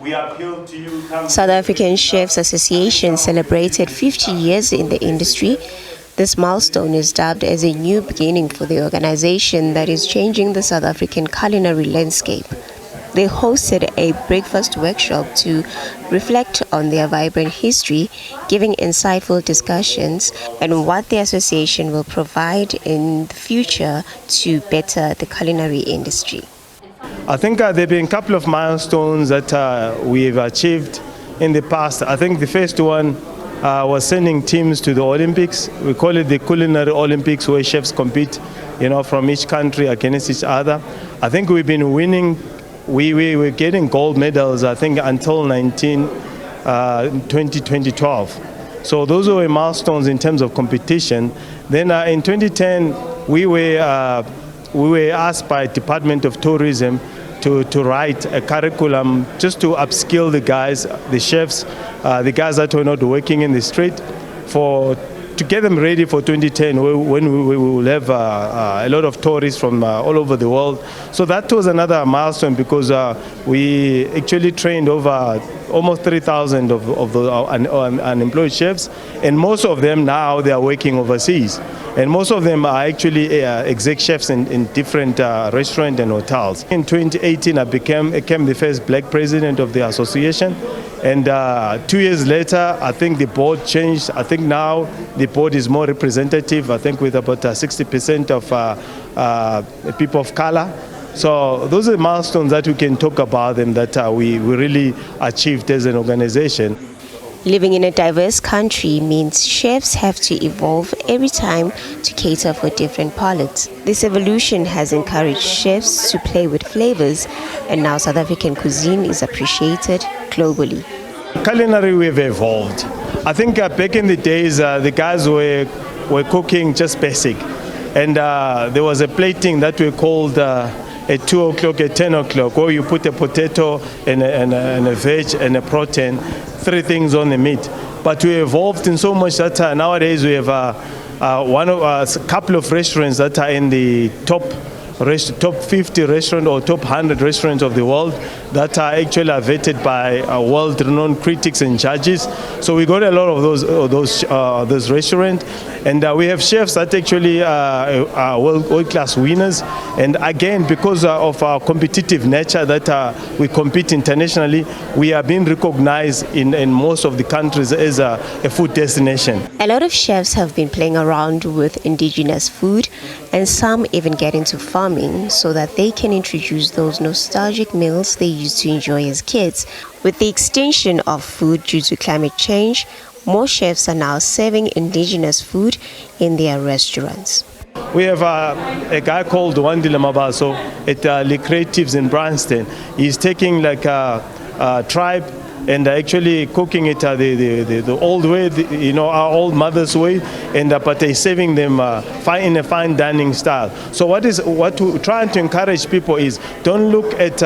We appeal to you. South African Chefs Association celebrated 50 years in the industry. This milestone is dubbed as a new beginning for the organization that is changing the South African culinary landscape. They hosted a breakfast workshop to reflect on their vibrant history, giving insightful discussions and what the association will provide in the future to better the culinary industry. I think there have been a couple of milestones that we've achieved in the past. I think the first one was sending teams to the Olympics. We call it the culinary Olympics, where chefs compete, from each country against each other. I think we've been winning. We were getting gold medals, I think, until 2012. So those were milestones in terms of competition. Then in 2010, we were asked by Department of Tourism to write a curriculum just to upskill the guys, the chefs, the guys that were not working in the street, to get them ready for 2010, when we will have a lot of tourists from all over the world. So that was another milestone, because we actually trained over almost 3,000 of the unemployed chefs, and most of them now they are working overseas. And most of them are actually exec chefs in different restaurants and hotels. In 2018, I became the first black president of the association. And 2 years later, I think the board changed. I think now the board is more representative, I think with about 60% of people of color. So those are milestones that we can talk about them that we really achieved as an organization. Living in a diverse country means chefs have to evolve every time to cater for different palates. This evolution has encouraged chefs to play with flavors, and now South African cuisine is appreciated globally. Culinary, we've evolved. I think back in the days, the guys were cooking just basic. And there was a plating that we called at 2 o'clock, at 10 o'clock, where you put a potato and a veg and a protein, 3 things on the meat. But we evolved in so much that nowadays we have a couple of restaurants that are in the top 50 restaurants or top 100 restaurants of the world that are actually vetted by world-renowned critics and judges. So we got a lot of those restaurants, and we have chefs that actually are world-class winners. And again, because of our competitive nature that we compete internationally, we are being recognized in most of the countries as a food destination. A lot of chefs have been playing around with indigenous food, and some even get into farming so that they can introduce those nostalgic meals they used to enjoy as kids. With the extinction of food due to climate change, more chefs are now serving indigenous food in their restaurants. We have a guy called Wandile Mabaso at Le Creatives in Branston. He's taking like a tribe and actually cooking it the old way, our old mother's way, and but they're serving them in a fine dining style. So what we're trying to encourage people is, don't look at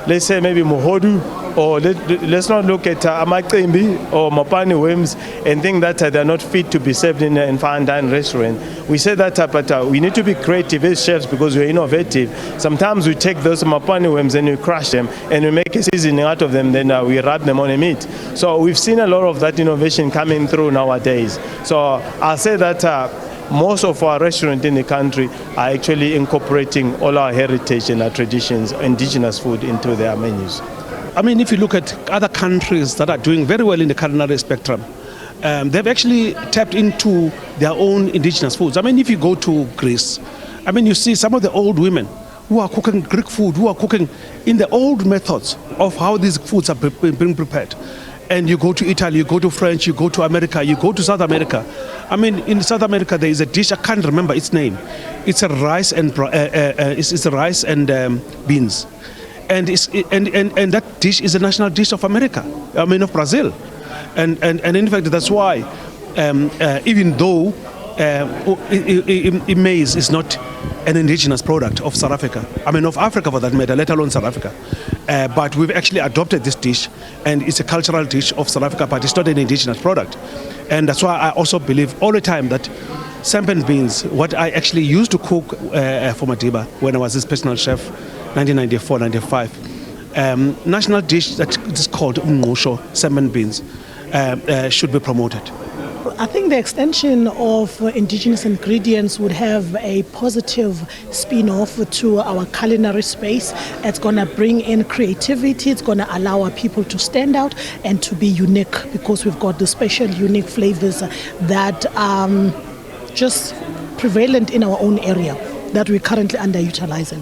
let's say maybe Mohodu, or let's not look at Amaqembi or Mopani Wims and think that they're not fit to be served in a fine dining restaurant. We say that, but we need to be creative as chefs because we're innovative. Sometimes we take those Mopani Wims and we crush them and we make a seasoning out of them, then we wrap them on a meat. So we've seen a lot of that innovation coming through nowadays. So I'll say that most of our restaurants in the country are actually incorporating all our heritage and our traditions, indigenous food, into their menus. I mean, if you look at other countries that are doing very well in the culinary spectrum, they've actually tapped into their own indigenous foods. I mean, if you go to Greece, I mean, you see some of the old women who are cooking Greek food, who are cooking in the old methods of how these foods are being prepared. And you go to Italy, you go to French, you go to America, you go to South America. I mean, in South America, there is a dish, I can't remember its name. It's a rice and beans. And that dish is a national dish of America, I mean of Brazil. And in fact, that's why, even though maize is not an indigenous product of South Africa, I mean of Africa for that matter, let alone South Africa, but we've actually adopted this dish, and it's a cultural dish of South Africa, but it's not an indigenous product. And that's why I also believe all the time that sampan beans, what I actually used to cook for Madiba when I was his personal chef, 1994-95, national dish that is called umngqusho, salmon beans, should be promoted. I think the extension of indigenous ingredients would have a positive spin-off to our culinary space. It's going to bring in creativity. It's going to allow our people to stand out and to be unique, because we've got the special, unique flavors that are just prevalent in our own area that we're currently underutilizing.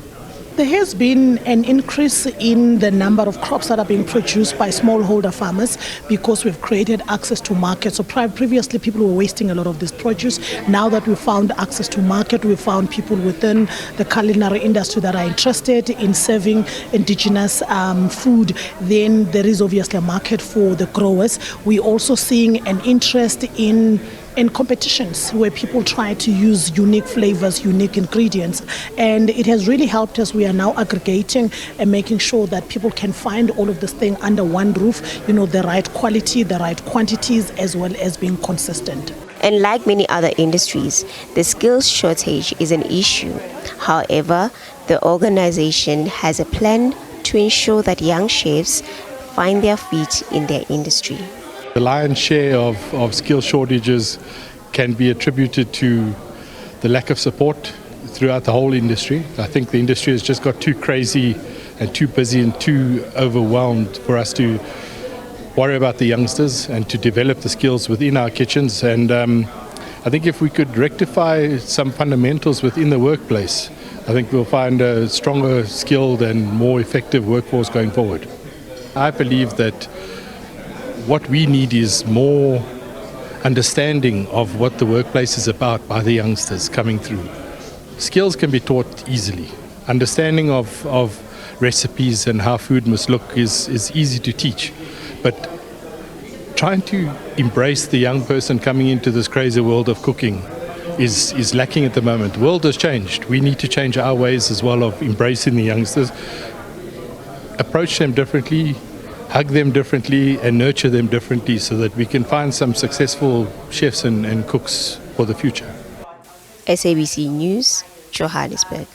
There has been an increase in the number of crops that are being produced by smallholder farmers because we've created access to market. So previously people were wasting a lot of this produce. Now that we've found access to market, we've found people within the culinary industry that are interested in serving indigenous food, then there is obviously a market for the growers. We're also seeing an interest in competitions where people try to use unique flavors, unique ingredients, and it has really helped us. We are now aggregating and making sure that people can find all of this thing under one roof, the right quality, the right quantities, as well as being consistent. And like many other industries, the skills shortage is an issue. However, the organization has a plan to ensure that young chefs find their feet in their industry. The lion's share of skill shortages can be attributed to the lack of support throughout the whole industry. I think the industry has just got too crazy and too busy and too overwhelmed for us to worry about the youngsters and to develop the skills within our kitchens. And I think if we could rectify some fundamentals within the workplace, I think we'll find a stronger, skilled and more effective workforce going forward. I believe that what we need is more understanding of what the workplace is about by the youngsters coming through. Skills can be taught easily. Understanding of recipes and how food must look is easy to teach. But trying to embrace the young person coming into this crazy world of cooking is lacking at the moment. The world has changed. We need to change our ways as well of embracing the youngsters, approach them differently, hug them differently and nurture them differently so that we can find some successful chefs and cooks for the future. SABC News, Johannesburg.